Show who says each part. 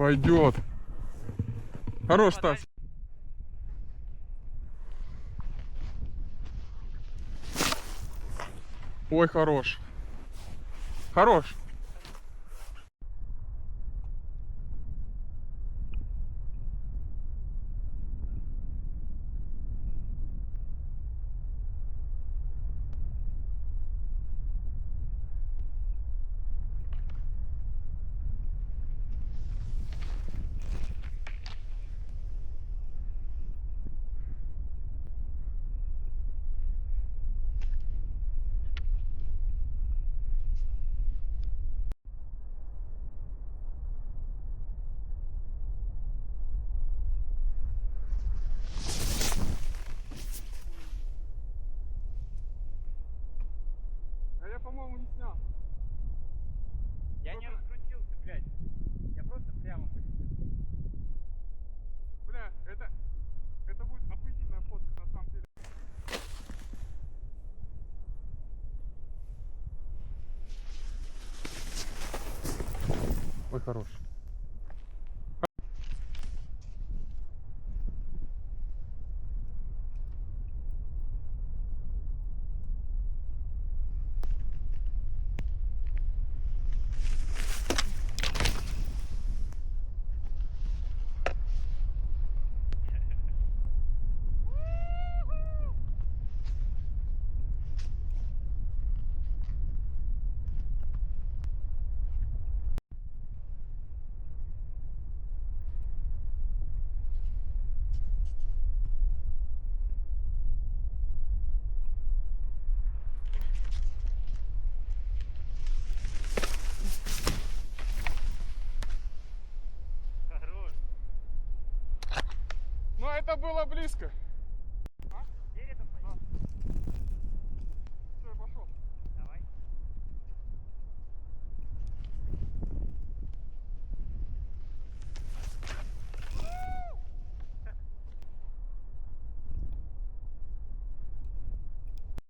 Speaker 1: Пойдет. Хорош, Стас. Ой, хорош. Хорош. А я, по-моему, не снял.
Speaker 2: Я не раскрутился, блядь. Я просто прямо полетел.
Speaker 1: Бля, это будет охуительная фотка на самом деле. Ой, хорош.
Speaker 2: Хорош.
Speaker 1: Ну, это было близко.